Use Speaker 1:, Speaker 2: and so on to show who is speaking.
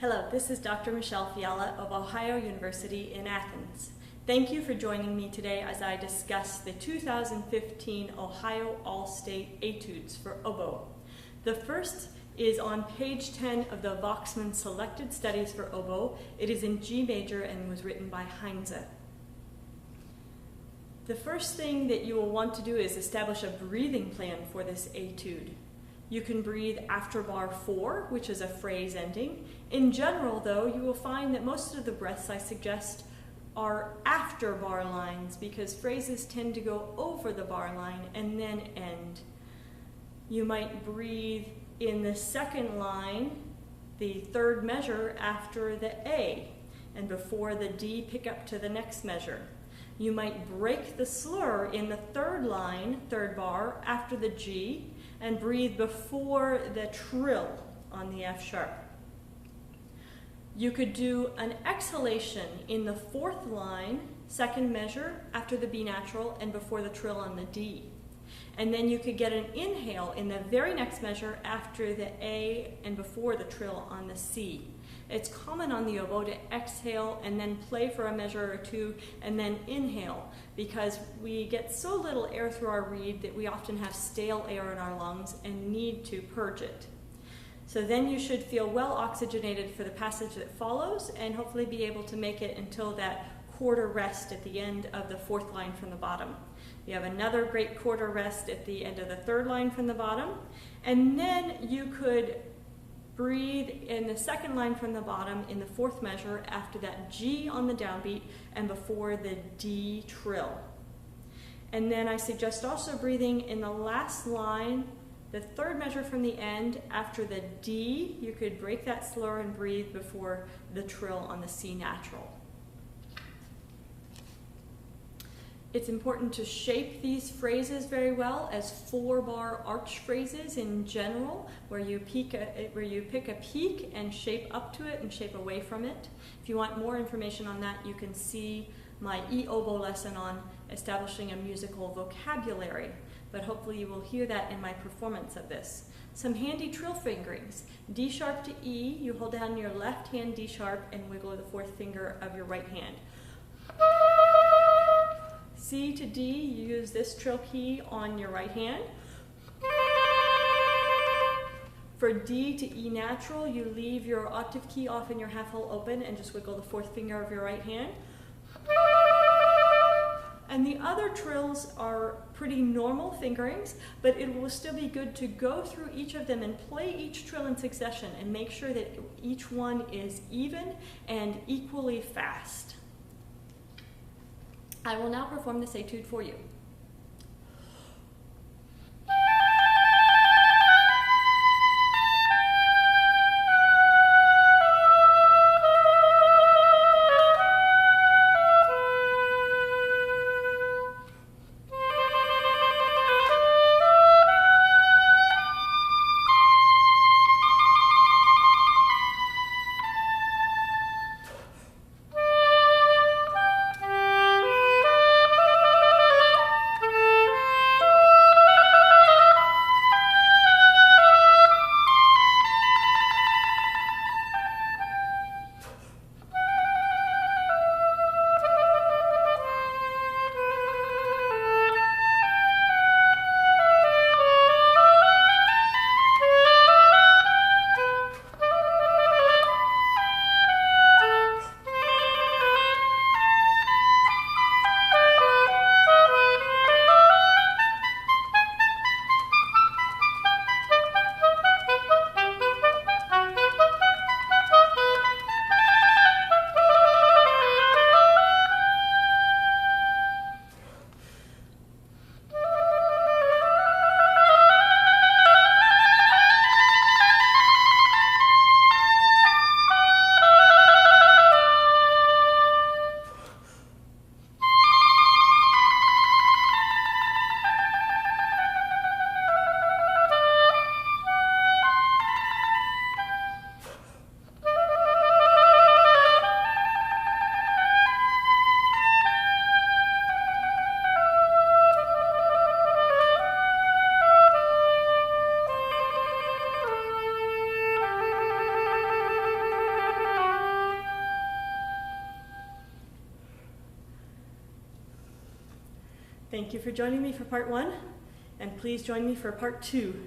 Speaker 1: Hello, this is Dr. Michele Fiala of Ohio University in Athens. Thank you for joining me today as I discuss the 2015 Ohio All-State etudes for oboe. The first is on page 10 of the Voxman Selected Studies for Oboe. It is in G major and was written by Heinze. The first thing that you will want to do is establish a breathing plan for this etude. You can breathe after bar 4, which is a phrase ending. In general, though, you will find that most of the breaths I suggest are after bar lines because phrases tend to go over the bar line and then end. You might breathe in the second line, the third measure after the A, and before the D, pick up to the next measure. You might break the slur in the third line, third bar, after the G, and breathe before the trill on the F sharp. You could do an exhalation in the fourth line, second measure, after the B natural and before the trill on the D. And then you could get an inhale in the very next measure after the A and before the trill on the C. It's common on the oboe to exhale and then play for a measure or two and then inhale because we get so little air through our reed that we often have stale air in our lungs and need to purge it. So then you should feel well oxygenated for the passage that follows and hopefully be able to make it until that quarter rest at the end of the fourth line from the bottom. You have another great quarter rest at the end of the third line from the bottom, and then you could breathe in the second line from the bottom in the fourth measure after that G on the downbeat and before the D trill. And then I suggest also breathing in the last line, the third measure from the end after the D. You could break that slur and breathe before the trill on the C natural. It's important to shape these phrases very well as 4-bar arch phrases in general, where you pick a peak and shape up to it and shape away from it. If you want more information on that, you can see my oboe lesson on establishing a musical vocabulary, but hopefully you will hear that in my performance of this. Some handy trill fingerings. D sharp to E, you hold down your left hand D sharp and wiggle the fourth finger of your right hand. C to D, you use this trill key on your right hand. For D to E natural, you leave your octave key off and your half hole open and just wiggle the fourth finger of your right hand. And the other trills are pretty normal fingerings, but it will still be good to go through each of them and play each trill in succession and make sure that each one is even and equally fast. I will now perform this etude for you. Thank you for joining me for part 1, and please join me for part 2.